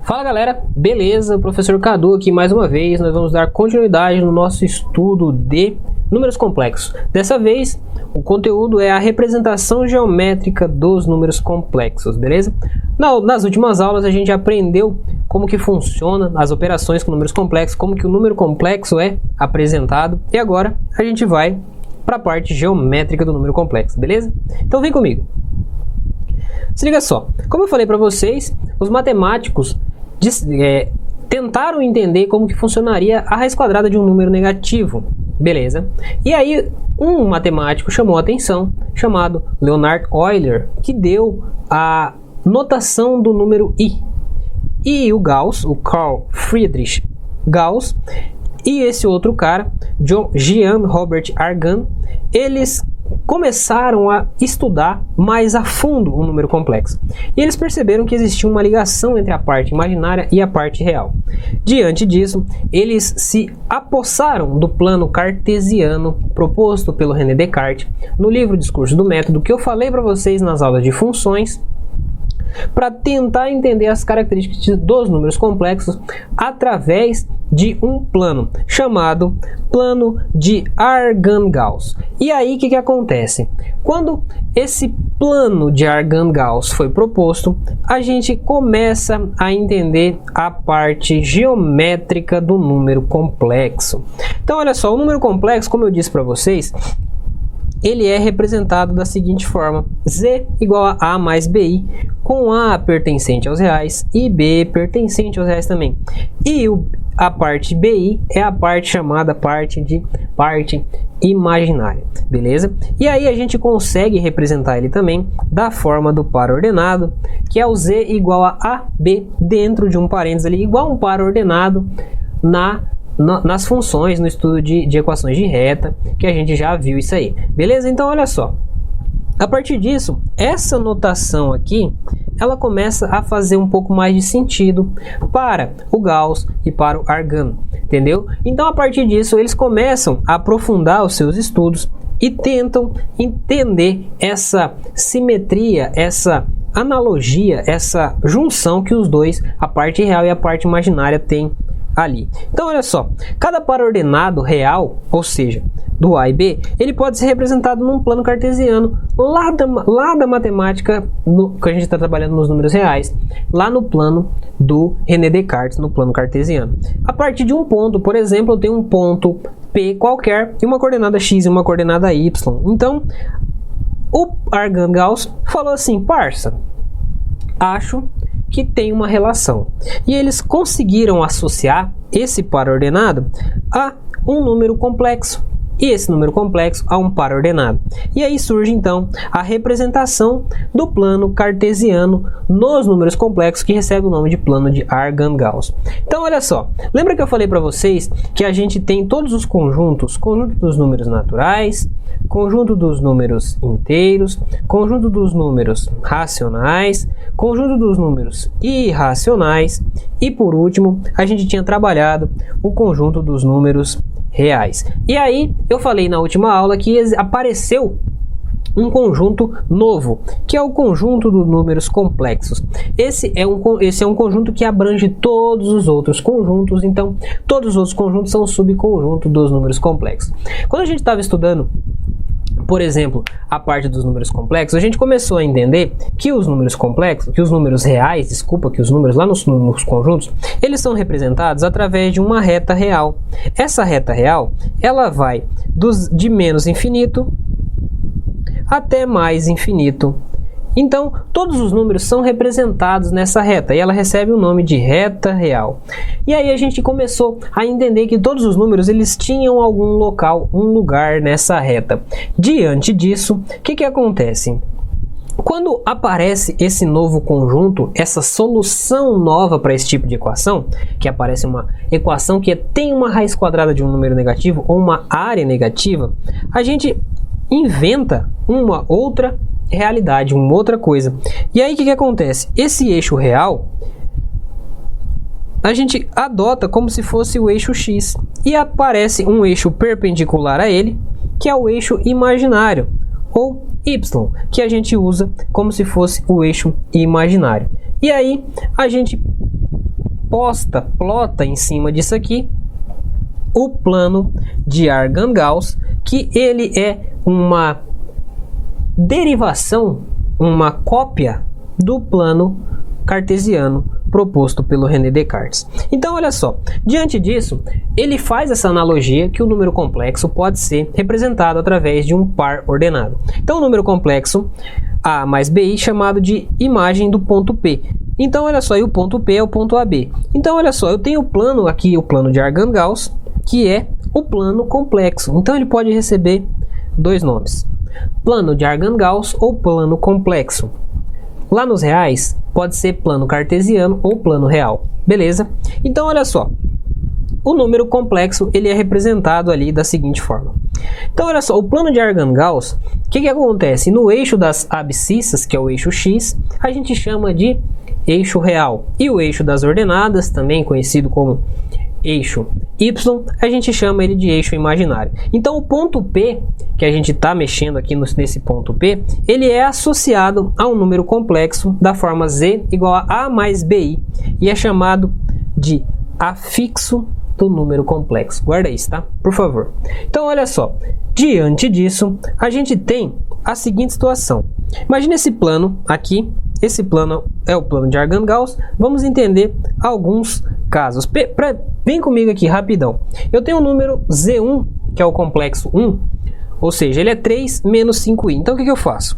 Fala galera, beleza? O professor Cadu aqui mais uma vez. Nós vamos dar continuidade no nosso estudo de números complexos. Dessa vez, o conteúdo é a representação geométrica dos números complexos, beleza? Nas últimas aulas a gente aprendeu como que funciona as operações com números complexos, como que o número complexo é apresentado, e agora a gente vai para a parte geométrica do número complexo, beleza? Então vem comigo. Se liga só, como eu falei para vocês, os matemáticos tentaram entender como que funcionaria a raiz quadrada de um número negativo, beleza? E aí um matemático chamou a atenção, chamado Leonhard Euler, que deu a notação do número i. E o Gauss, o Carl Friedrich Gauss, e esse outro cara, Jean Robert Argand, eles começaram a estudar mais a fundo o número complexo. E eles perceberam que existia uma ligação entre a parte imaginária e a parte real. Diante disso, eles se apossaram do plano cartesiano proposto pelo René Descartes no livro Discurso do Método, que eu falei para vocês nas aulas de funções, para tentar entender as características dos números complexos através de um plano chamado plano de Argand-Gauss. E aí o que acontece? Quando esse plano de Argand-Gauss foi proposto, a gente começa a entender a parte geométrica do número complexo. Então olha só, o número complexo, como eu disse para vocês, ele é representado da seguinte forma: Z igual a A mais BI, com A pertencente aos reais e B pertencente aos reais também. E a parte BI é a parte chamada parte imaginária, beleza? E aí a gente consegue representar ele também da forma do par ordenado, que é o Z igual a AB dentro de um parênteses ali, igual a um par ordenado nas funções, no estudo de equações de reta, que a gente já viu isso aí, beleza? Então olha só, a partir disso, essa notação aqui, ela começa a fazer um pouco mais de sentido para o Gauss e para o Argand, entendeu? Então a partir disso, eles começam a aprofundar os seus estudos e tentam entender essa simetria, essa analogia, essa junção que os dois, a parte real e a parte imaginária, têm ali. Então olha só, cada par ordenado real, ou seja, do A e B, ele pode ser representado num plano cartesiano lá da matemática, que a gente está trabalhando nos números reais, lá no plano do René Descartes, no plano cartesiano. A partir de um ponto, por exemplo, eu tenho um ponto P qualquer e uma coordenada X e uma coordenada Y. Então o Argand-Gauss falou assim: parça, acho que tem uma relação. E eles conseguiram associar esse par ordenado a um número complexo, e esse número complexo a um par ordenado. E aí surge então a representação do plano cartesiano nos números complexos, que recebe o nome de plano de Argand-Gauss. Então olha só, lembra que eu falei para vocês que a gente tem todos os conjuntos: conjunto dos números naturais, conjunto dos números inteiros, conjunto dos números racionais, conjunto dos números irracionais e, por último, a gente tinha trabalhado o conjunto dos números reais. E aí eu falei na última aula que apareceu um conjunto novo, que é o conjunto dos números complexos. Esse é um conjunto que abrange todos os outros conjuntos, então todos os outros conjuntos são subconjunto dos números complexos. Quando a gente estava estudando, por exemplo, a parte dos números complexos, a gente começou a entender que os números complexos, que os números reais, que os números lá nos conjuntos, eles são representados através de uma reta real. Essa reta real, ela vai de menos infinito até mais infinito. Então, todos os números são representados nessa reta e ela recebe o nome de reta real. E aí a gente começou a entender que todos os números eles tinham algum local, um lugar nessa reta. Diante disso, o que acontece? Quando aparece esse novo conjunto, essa solução nova para esse tipo de equação, que aparece uma equação que tem uma raiz quadrada de um número negativo ou uma área negativa, a gente inventa uma outra realidade, uma outra coisa. E aí o que acontece? Esse eixo real a gente adota como se fosse o eixo X e aparece um eixo perpendicular a ele, que é o eixo imaginário, ou Y, que a gente usa como se fosse o eixo imaginário. E aí a gente plota em cima disso aqui o plano de Argand-Gauss, que ele é uma derivação, uma cópia do plano cartesiano proposto pelo René Descartes. Então, olha só, diante disso, ele faz essa analogia que o número complexo pode ser representado através de um par ordenado. Então, o número complexo A mais BI chamado de imagem do ponto P. Então, olha só, e o ponto P é o ponto AB. Então, olha só, eu tenho o plano aqui, o plano de Argand-Gauss, que é o plano complexo. Então, ele pode receber dois nomes: plano de Argand-Gauss ou plano complexo. Lá nos reais, pode ser plano cartesiano ou plano real. Beleza? Então, olha só. O número complexo, ele é representado ali da seguinte forma. Então, olha só. O plano de Argand-Gauss, o que acontece? No eixo das abscissas, que é o eixo X, a gente chama de eixo real. E o eixo das ordenadas, também conhecido como eixo Y, a gente chama ele de eixo imaginário. Então, o ponto P, que a gente está mexendo aqui nesse ponto P, ele é associado a um número complexo da forma Z igual a A mais BI e é chamado de afixo do número complexo. Guarda isso, tá? Por favor. Então, olha só. Diante disso, a gente tem a seguinte situação. Imagina esse plano aqui. Esse plano é o plano de Argand-Gauss. Vamos entender alguns casos. Vem comigo aqui rapidão. Eu tenho o número Z1, que é o complexo 1, ou seja, ele é 3 menos 5i. Então, o que eu faço?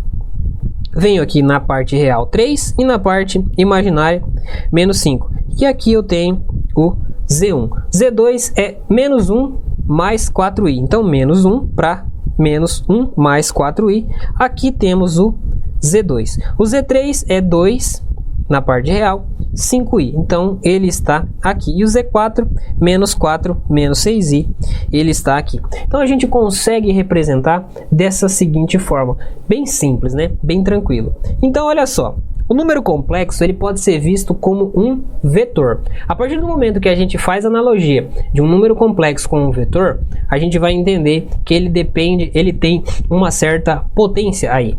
Venho aqui na parte real 3 e na parte imaginária menos 5. E aqui eu tenho o Z1. Z2 é menos 1 mais 4i. Então, menos 1 para menos 1 mais 4i. Aqui temos o Z2. O Z3 é 2 na parte real, 5i. Então, ele está aqui. E o Z4, menos 4, menos 6i, ele está aqui. Então, a gente consegue representar dessa seguinte forma. Bem simples, né? Bem tranquilo. Então, olha só. O número complexo, ele pode ser visto como um vetor. A partir do momento que a gente faz analogia de um número complexo com um vetor, a gente vai entender que ele tem uma certa potência aí.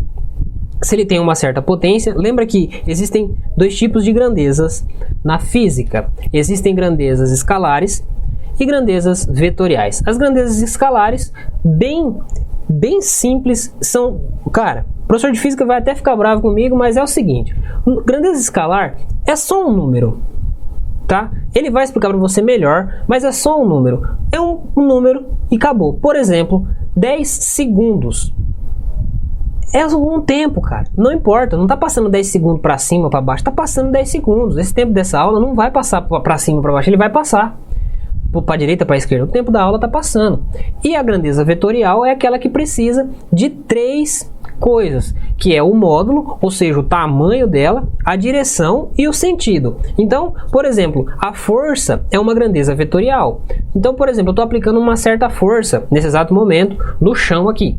Se ele tem uma certa potência, lembra que existem dois tipos de grandezas na física. Existem grandezas escalares e grandezas vetoriais. As grandezas escalares, bem simples, são... Cara, o professor de física vai até ficar bravo comigo, mas é o seguinte. Grandeza escalar é só um número, tá? Ele vai explicar para você melhor, mas é só um número. É um número e acabou. Por exemplo, 10 segundos. É um tempo, cara. Não importa. Não tá passando 10 segundos para cima ou para baixo. Tá passando 10 segundos. Esse tempo dessa aula não vai passar para cima ou para baixo. Ele vai passar para a direita, para a esquerda. O tempo da aula tá passando. E a grandeza vetorial é aquela que precisa de 3 coisas, que é o módulo, ou seja, o tamanho dela, a direção e o sentido. Então, por exemplo, a força é uma grandeza vetorial. Então, por exemplo, eu estou aplicando uma certa força nesse exato momento no chão aqui.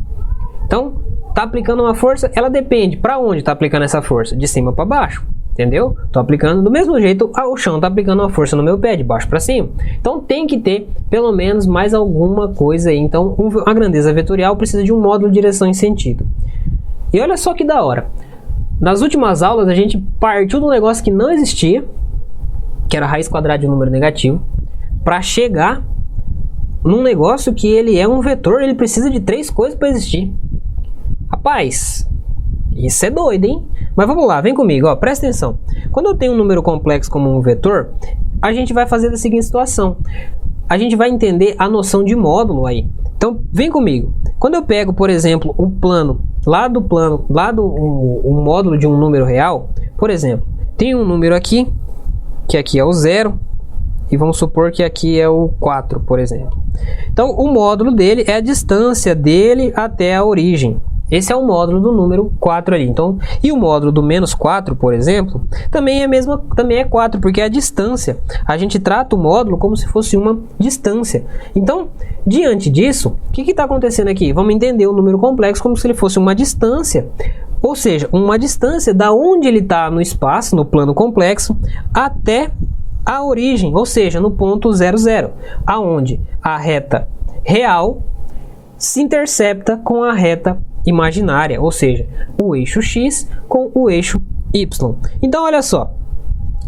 Então, tá aplicando uma força, ela depende para onde está aplicando essa força, de cima para baixo, entendeu? Tô aplicando do mesmo jeito, o chão tá aplicando uma força no meu pé, de baixo para cima. Então tem que ter pelo menos mais alguma coisa aí. Então a grandeza vetorial precisa de um módulo de direção e sentido. E olha só que da hora. Nas últimas aulas a gente partiu de um negócio que não existia, que era a raiz quadrada de um número negativo, para chegar num negócio que ele é um vetor, ele precisa de 3 coisas para existir. Rapaz, isso é doido, hein? Mas vamos lá, vem comigo, ó, presta atenção. Quando eu tenho um número complexo como um vetor, a gente vai fazer da seguinte situação. A gente vai entender a noção de módulo aí. Então, vem comigo. Quando eu pego, por exemplo, o módulo de um número real, por exemplo, tem um número aqui, que aqui é o 0, e vamos supor que aqui é o 4, por exemplo. Então, o módulo dele é a distância dele até a origem. Esse é o módulo do número 4 ali. Então, e o módulo do menos 4, por exemplo, também é 4, porque é a distância. A gente trata o módulo como se fosse uma distância. Então, diante disso, o que está acontecendo aqui? Vamos entender o número complexo como se ele fosse uma distância. Ou seja, uma distância da onde ele está no espaço, no plano complexo, até a origem, ou seja, no ponto 0, 0, aonde a reta real se intercepta com a reta imaginária, ou seja, o eixo X com o eixo Y. Então, olha só,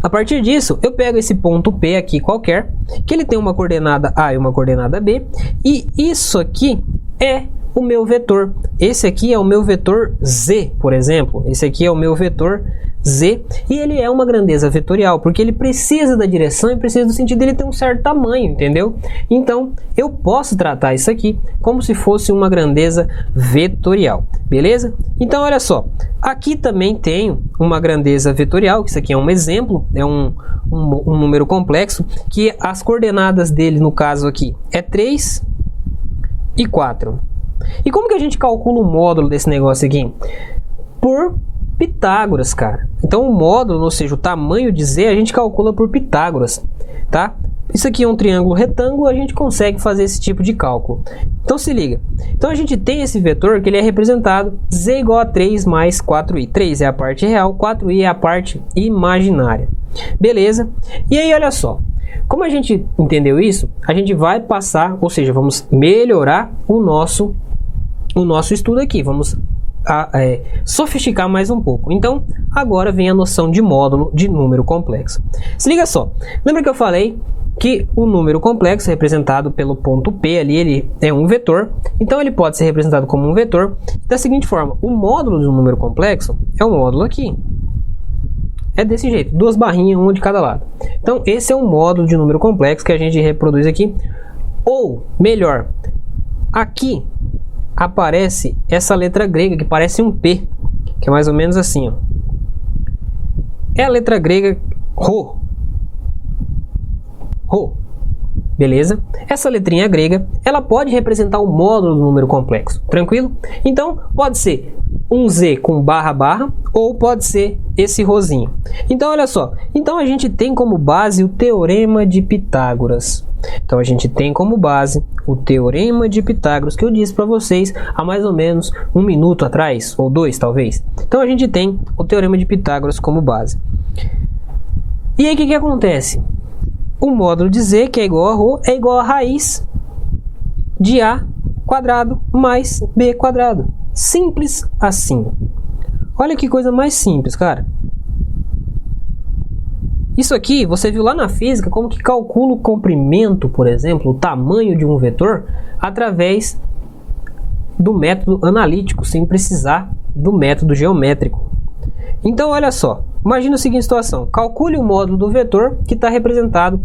A partir disso, eu pego esse ponto P aqui qualquer, que ele tem uma coordenada A e uma coordenada B, e isso aqui é o meu vetor. Esse aqui é o meu vetor Z, por exemplo. Esse aqui é o meu vetor Z, e ele é uma grandeza vetorial, porque ele precisa da direção e precisa do sentido dele ter um certo tamanho, entendeu? Então, eu posso tratar isso aqui como se fosse uma grandeza vetorial, beleza? Então, olha só, aqui também tenho uma grandeza vetorial, que isso aqui é um exemplo, é um número complexo, que as coordenadas dele, no caso aqui, é 3 e 4. E como que a gente calcula o módulo desse negócio aqui? Por Pitágoras, cara. Então o módulo, ou seja, o tamanho de Z, a gente calcula por Pitágoras, tá? Isso aqui é um triângulo retângulo, a gente consegue fazer esse tipo de cálculo. Então se liga. Então a gente tem esse vetor que ele é representado Z igual a 3 mais 4i. 3 é a parte real, 4i é a parte imaginária. Beleza? E aí, olha só. Como a gente entendeu isso, a gente vai passar, ou seja, vamos melhorar o nosso estudo aqui. Vamos sofisticar mais um pouco. Então, agora vem a noção de módulo de número complexo. Se liga só, lembra que eu falei que o número complexo representado pelo ponto P ali, ele é um vetor, então ele pode ser representado como um vetor da seguinte forma: o módulo de um número complexo é o módulo aqui. É desse jeito, duas barrinhas, uma de cada lado. Então, esse é um módulo de número complexo que a gente reproduz aqui. Ou, melhor, aqui aparece essa letra grega que parece um P, que é mais ou menos assim, ó. É a letra grega Rho. Rho. Beleza? Essa letrinha grega, ela pode representar o módulo do número complexo. Tranquilo? Então, pode ser um Z com barra barra, ou pode ser esse rosinho. Então, olha só. Então, a gente tem como base o Teorema de Pitágoras. Então, a gente tem como base o Teorema de Pitágoras, que eu disse para vocês há mais ou menos 1 minuto atrás, ou 2 talvez. Então, a gente tem o Teorema de Pitágoras como base. E aí, o que acontece? O módulo de Z, que é igual a Rho, é igual a raiz de A quadrado mais B quadrado. Simples assim. Olha que coisa mais simples, cara. Isso aqui, você viu lá na física como que calcula o comprimento, por exemplo, o tamanho de um vetor, através do método analítico, sem precisar do método geométrico. Então, olha só. Imagina a seguinte situação. Calcule o módulo do vetor que está representado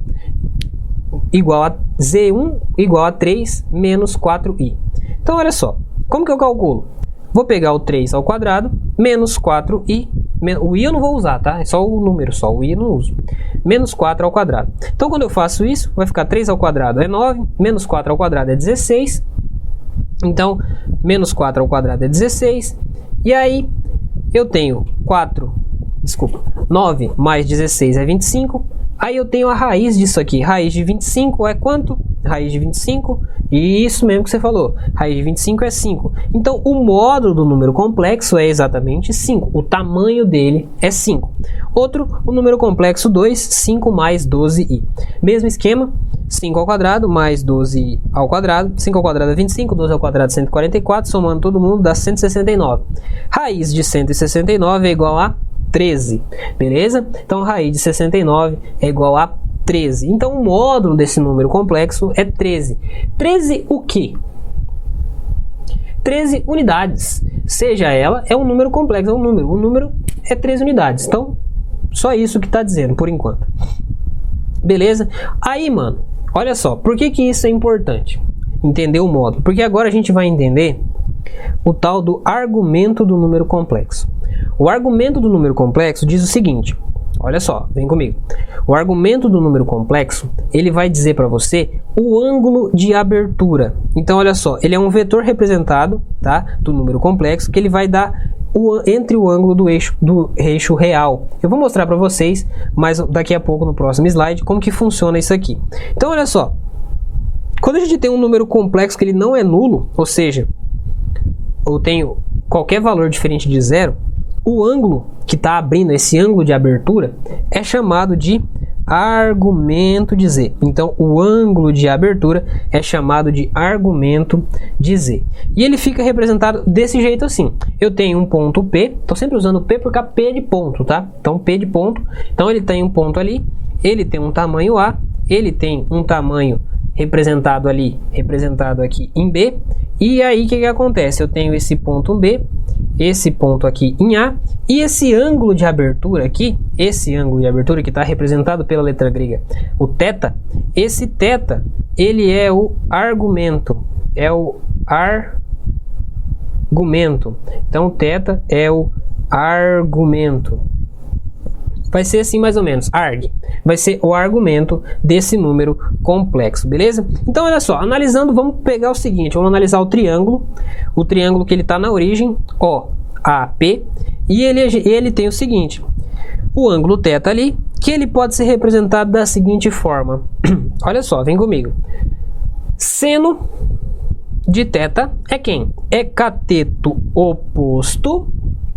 igual a Z1 igual a 3 menos 4i. Então, olha só. Como que eu calculo? Vou pegar o 3 ao quadrado menos 4i. O i eu não vou usar, tá? É só o número, só o i eu não uso. Menos 4 ao quadrado. Então, quando eu faço isso, vai ficar 3 ao quadrado é 9, menos 4 ao quadrado é 16. Então, menos 4 ao quadrado é 16. E aí, eu tenho 9 mais 16 é 25. Aí eu tenho a raiz disso aqui. Raiz de 25 é quanto? Raiz de 25, isso mesmo que você falou. Raiz de 25 é 5. Então, o módulo do número complexo é exatamente 5. O tamanho dele é 5. Outro, o número complexo 2, 5 mais 12i. Mesmo esquema, 5 ao quadrado mais 12 ao quadrado. 5 ao quadrado é 25, 12 ao quadrado é 144. Somando todo mundo dá 169. Raiz de 169 é igual a 13, beleza? Então, raiz de 69 é igual a 13. Então, o módulo desse número complexo é 13. 13 o quê? 13 unidades. Seja ela, é um número complexo, é um número. O número é 13 unidades. Então, só isso que está dizendo, por enquanto. Beleza? Aí, mano, olha só. Por que isso é importante? Entender o módulo. Porque agora a gente vai entender o tal do argumento do número complexo. O argumento do número complexo diz o seguinte, olha só, vem comigo. O argumento do número complexo, ele vai dizer para você o ângulo de abertura. Então, olha só, ele é um vetor representado, tá, do número complexo, que ele vai dar entre o ângulo do eixo real. Eu vou mostrar para vocês, mas daqui a pouco, no próximo slide, como que funciona isso aqui. Então, olha só, quando a gente tem um número complexo que ele não é nulo, ou seja, eu tenho qualquer valor diferente de zero, o ângulo que está abrindo, esse ângulo de abertura, é chamado de argumento de Z. Então, o ângulo de abertura é chamado de argumento de Z. E ele fica representado desse jeito assim. Eu tenho um ponto P, estou sempre usando P porque P é de ponto, tá? Então, P de ponto. Então, ele tem um ponto ali, ele tem um tamanho A, ele tem um tamanho representado ali, representado aqui em B. E aí, o que acontece? Eu tenho esse ponto B, esse ponto aqui em A, e esse ângulo de abertura aqui, esse ângulo de abertura que está representado pela letra grega, o θ, esse θ, ele é o argumento, Então, o θ é o argumento. Vai ser assim mais ou menos, arg. Vai ser o argumento desse número complexo, beleza? Então, olha só, analisando, vamos pegar o seguinte, vamos analisar o triângulo que ele está na origem, OAP, e ele tem o seguinte, o ângulo θ ali, que ele pode ser representado da seguinte forma. Olha só, vem comigo. Seno de θ é quem? É cateto oposto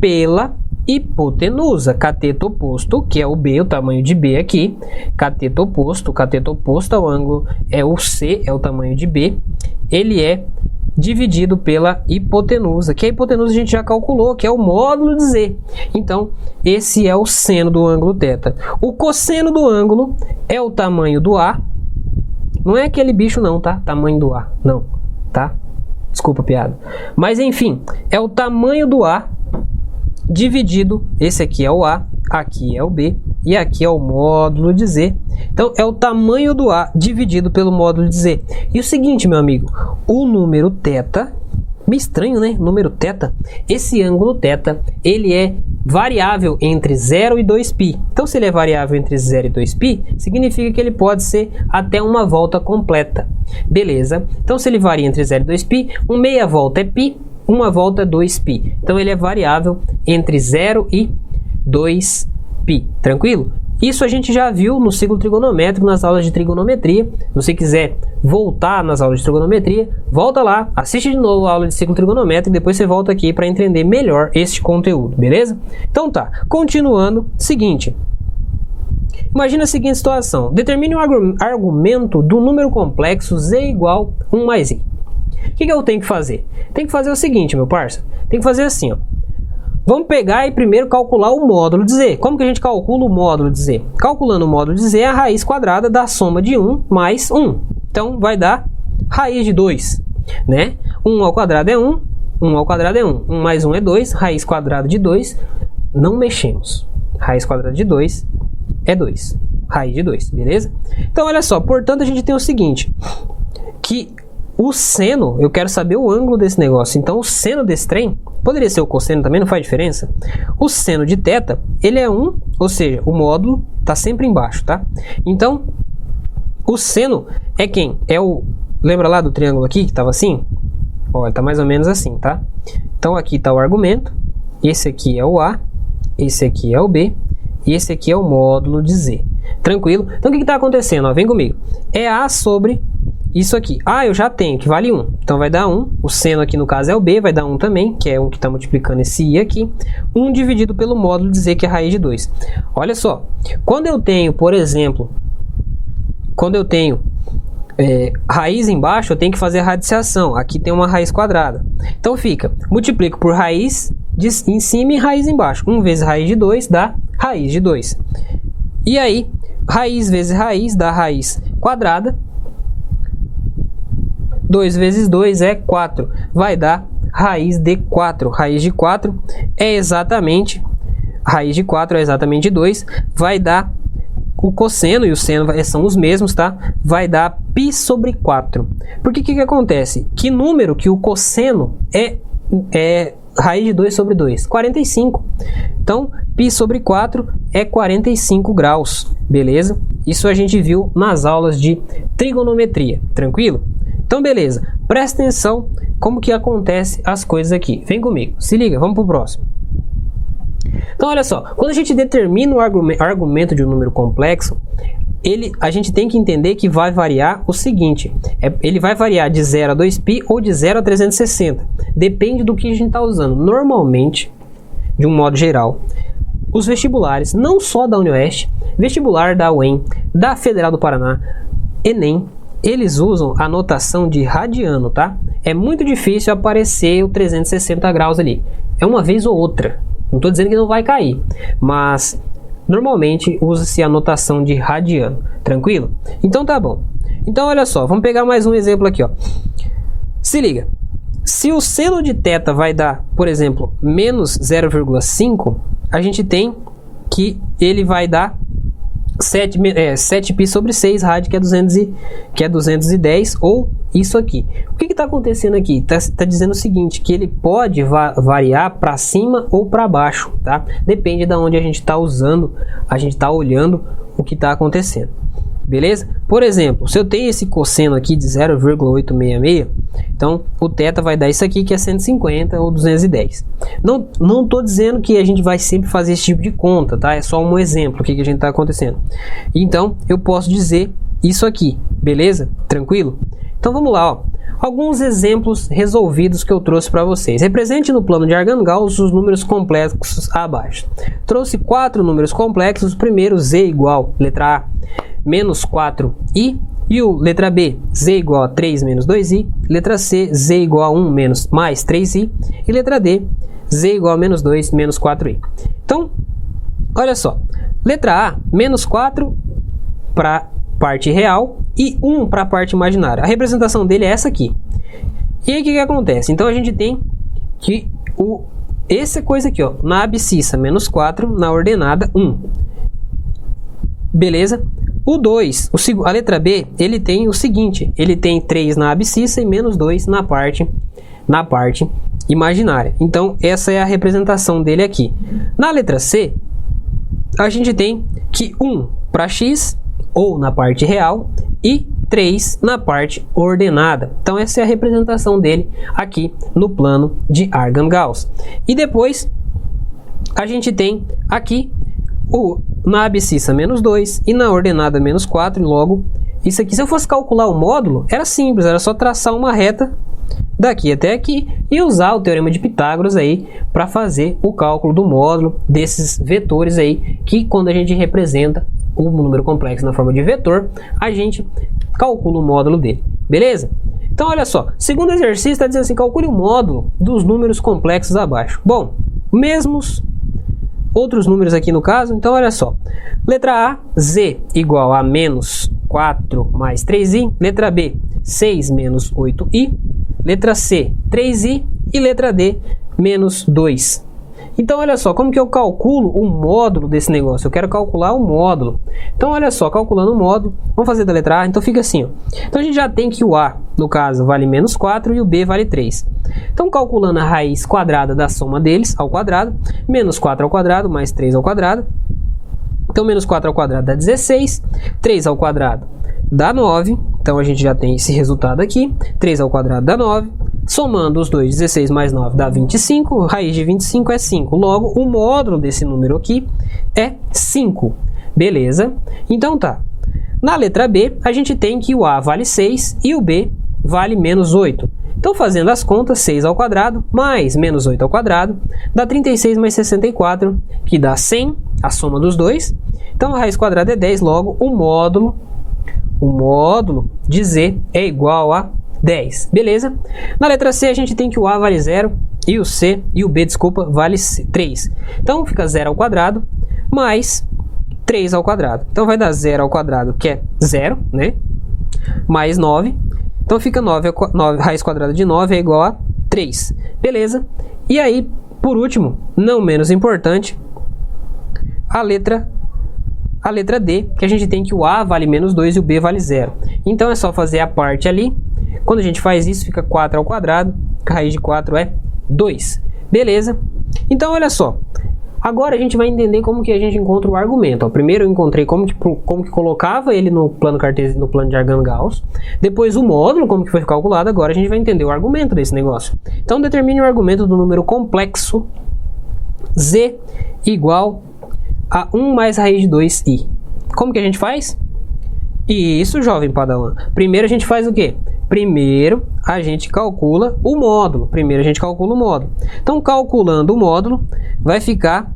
pela hipotenusa. Cateto oposto, que é o B, o tamanho de B aqui. Cateto oposto ao ângulo é o C, é o tamanho de B. Ele é dividido pela hipotenusa, que a hipotenusa a gente já calculou, que é o módulo de Z. Então, esse é o seno do ângulo θ. O cosseno do ângulo é o tamanho do A. Não é aquele bicho não, tá? Tamanho do A, não, tá? Desculpa a piada. Mas, enfim, é o tamanho do A dividido, esse aqui é o A, aqui é o B e aqui é o módulo de Z. Então, é o tamanho do A dividido pelo módulo de Z. E o seguinte, meu amigo, o número θ, meio estranho, né? Número θ, esse ângulo θ, ele é variável entre 0 e 2π. Então, se ele é variável entre 0 e 2π, significa que ele pode ser até uma volta completa. Beleza? Então, se ele varia entre 0 e 2π, meia volta é π, uma volta é 2π. Então, ele é variável entre 0 e 2π. Tranquilo? Isso a gente já viu no ciclo trigonométrico, nas aulas de trigonometria. Se você quiser voltar nas aulas de trigonometria, volta lá, assiste de novo a aula de ciclo trigonométrico, depois você volta aqui para entender melhor este conteúdo, beleza? Então tá, continuando, seguinte. Imagina a seguinte situação. Determine um argumento do número complexo z igual 1 mais i. O que eu tenho que fazer? Tem que fazer o seguinte, meu parça. Tem que fazer assim, ó. Vamos pegar e primeiro calcular o módulo de z. Como que a gente calcula o módulo de z? Calculando o módulo de z é a raiz quadrada da soma de 1 mais 1. Então, vai dar raiz de 2, né? 1 ao quadrado é 1, 1 ao quadrado é 1. 1 mais 1 é 2, raiz quadrada de 2, não mexemos. Raiz quadrada de 2 é 2. Raiz de 2, beleza? Então, olha só, portanto, a gente tem o seguinte, que o seno, eu quero saber o ângulo desse negócio. Então, o seno desse trem, poderia ser o cosseno também, não faz diferença. O seno de θ, ele é 1, ou seja, o módulo está sempre embaixo, tá? Então, o seno é quem? É o... Lembra lá do triângulo aqui que estava assim? Ó, ele tá mais ou menos assim, tá? Então, aqui está o argumento. Esse aqui é o A, esse aqui é o B, e esse aqui é o módulo de Z. Tranquilo? Então, o que está acontecendo? Ó, vem comigo. É A sobre... isso aqui. Ah, eu já tenho, que vale 1. Então, vai dar 1. O seno aqui, no caso, é o B, vai dar 1 também, que é 1 que está multiplicando esse I aqui. 1 dividido pelo módulo de Z, que é raiz de 2. Olha só. Quando eu tenho, por exemplo, raiz embaixo, eu tenho que fazer a radiciação. Aqui tem uma raiz quadrada. Então, fica, multiplico por raiz em cima e raiz embaixo. 1 vezes raiz de 2 dá raiz de 2. E aí, raiz vezes raiz dá raiz quadrada. 2 vezes 2 é 4, vai dar raiz de 4. Raiz de 4 é exatamente, raiz de 4 é exatamente 2, vai dar o cosseno e o seno são os mesmos, tá? Vai dar π sobre 4. Porque que acontece? Que número que o cosseno é raiz de 2 sobre 2? 45. Então, π sobre 4 é 45 graus, beleza? Isso a gente viu nas aulas de trigonometria, tranquilo? Então, beleza, presta atenção como que acontece as coisas aqui. Vem comigo, se liga, vamos pro próximo. Então, olha só, quando a gente determina o argumento de um número complexo, a gente tem que entender que vai variar o seguinte, ele vai variar de 0 a 2π ou de 0 a 360, depende do que a gente está usando. Normalmente, de um modo geral, os vestibulares, não só da UniOeste, vestibular da UEM, da Federal do Paraná, Enem, eles usam a notação de radiano, tá? É muito difícil aparecer o 360 graus ali. É uma vez ou outra. Não estou dizendo que não vai cair, mas normalmente usa-se a notação de radiano. Tranquilo? Então tá bom. Então olha só, vamos pegar mais um exemplo aqui, ó. Se liga. Se o seno de θ vai dar, por exemplo, menos 0,5, a gente tem que ele vai dar 7π sobre 6 rádio, que é 210, ou isso aqui. O que está acontecendo aqui? Tá dizendo o seguinte, que ele pode variar para cima ou para baixo, tá? Depende de onde a gente está usando, a gente está olhando o que está acontecendo. Beleza? Por exemplo, se eu tenho esse cosseno aqui de 0,866, então o θ vai dar isso aqui, que é 150 ou 210. Não estou dizendo que a gente vai sempre fazer esse tipo de conta, tá? É só um exemplo do que a gente está acontecendo. Então, eu posso dizer isso aqui, beleza? Tranquilo? Então vamos lá, ó. Alguns exemplos resolvidos que eu trouxe para vocês. Represente no plano de Argand-Gauss os números complexos abaixo. Trouxe 4 números complexos. O primeiro, z igual, letra A, menos 4i, e o letra B, z igual a 3 menos 2i, letra C, z igual a 1 menos mais 3i, e letra D, z igual a menos 2 menos 4i. Então, olha só, letra A, menos 4 para parte real e 1 para a parte imaginária. A representação dele é essa aqui. E aí o que acontece? Então a gente tem que essa coisa aqui, ó, na abscissa menos 4, na ordenada 1. Beleza? O 2, a letra B, ele tem o seguinte, ele tem 3 na abscissa e menos 2 na parte imaginária. Então, essa é a representação dele aqui. Na letra C, a gente tem que 1 para x, ou na parte real, e 3 na parte ordenada. Então, essa é a representação dele aqui no plano de Argand-Gauss. E depois, a gente tem aqui na abscissa menos 2 e na ordenada menos 4, e logo isso aqui, se eu fosse calcular o módulo, era simples, era só traçar uma reta daqui até aqui e usar o teorema de Pitágoras aí para fazer o cálculo do módulo desses vetores aí, que quando a gente representa o número complexo na forma de vetor, a gente calcula o módulo dele, beleza? Então olha só, segundo exercício está dizendo assim, calcule o módulo dos números complexos abaixo. Bom, outros números aqui no caso, então olha só. Letra A, z igual a menos 4 mais 3i. Letra B, 6 menos 8i. Letra C, 3i. E letra D, menos 2. Então olha só, como que eu calculo o módulo desse negócio? Eu quero calcular o módulo. Então olha só, calculando o módulo, vamos fazer da letra A, então fica assim, ó. Então a gente já tem que o A, no caso, vale menos 4 e o B vale 3. Então calculando a raiz quadrada da soma deles ao quadrado, menos 4 ao quadrado mais 3 ao quadrado. Então menos 4 ao quadrado dá 16, 3 ao quadrado dá 9. Então a gente já tem esse resultado aqui, 3 ao quadrado dá 9. Somando os dois, 16 mais 9 dá 25, raiz de 25 é 5. Logo, o módulo desse número aqui é 5. Beleza? Então tá. Na letra B, a gente tem que o A vale 6 e o B vale menos 8. Então, fazendo as contas, 6 ao quadrado mais menos 8 ao quadrado dá 36 mais 64, que dá 100, a soma dos dois. Então, a raiz quadrada é 10, logo, o módulo de Z é igual a 10, beleza? Na letra C a gente tem que o A vale 0 e o B, desculpa, vale 3. Então fica 0 ao quadrado mais 3 ao quadrado. Então vai dar 0 ao quadrado, que é 0, né? Mais 9. Então fica 9, raiz quadrada de 9 é igual a 3. Beleza? E aí, por último, não menos importante, a letra D, que a gente tem que o A vale menos 2 e o B vale 0. Então é só fazer a parte ali. Quando a gente faz isso, fica 4 ao quadrado, a raiz de 4 é 2. Beleza? Então, olha só. Agora a gente vai entender como que a gente encontra o argumento. Ó, primeiro eu encontrei como que colocava ele no plano cartesiano, no plano de Argand-Gauss. Depois o módulo, como que foi calculado. Agora a gente vai entender o argumento desse negócio. Então, determine o argumento do número complexo z igual a 1 mais raiz de 2i. Como que a gente faz? Isso, jovem padawan. Primeiro a gente faz o quê? Primeiro a gente calcula o módulo. Então, calculando o módulo, vai ficar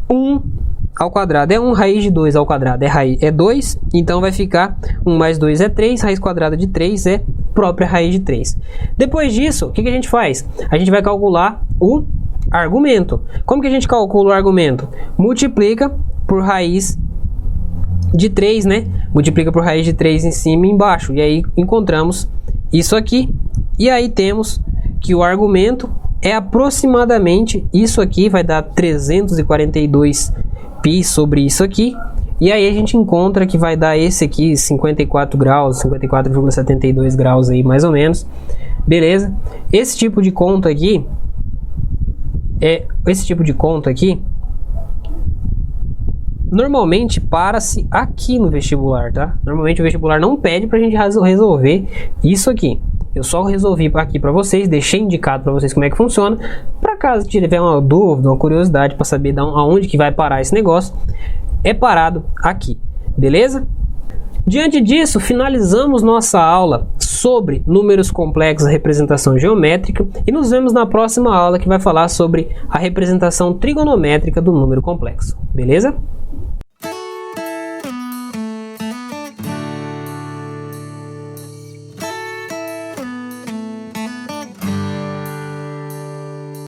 1 ao quadrado é 1, raiz de 2 ao quadrado é 2, então vai ficar 1 mais 2 é 3, raiz quadrada de 3 é própria raiz de 3. Depois disso, o que a gente faz? A gente vai calcular o argumento. Como que a gente calcula o argumento? Multiplica por raiz de 3, né? Multiplica por raiz de 3 em cima e embaixo. E aí encontramos isso aqui. E aí temos que o argumento é aproximadamente isso aqui, vai dar 342 π sobre isso aqui. E aí a gente encontra que vai dar esse aqui, 54 graus, 54,72 graus aí mais ou menos. Beleza? Esse tipo de conta aqui normalmente para-se aqui no vestibular, tá? Normalmente o vestibular não pede pra gente resolver isso aqui. Eu só resolvi aqui para vocês, deixei indicado para vocês como é que funciona, para caso tiver uma dúvida, uma curiosidade para saber aonde que vai parar esse negócio, é parado aqui, beleza? Diante disso, finalizamos nossa aula sobre números complexos, representação geométrica, e nos vemos na próxima aula que vai falar sobre a representação trigonométrica do número complexo, beleza?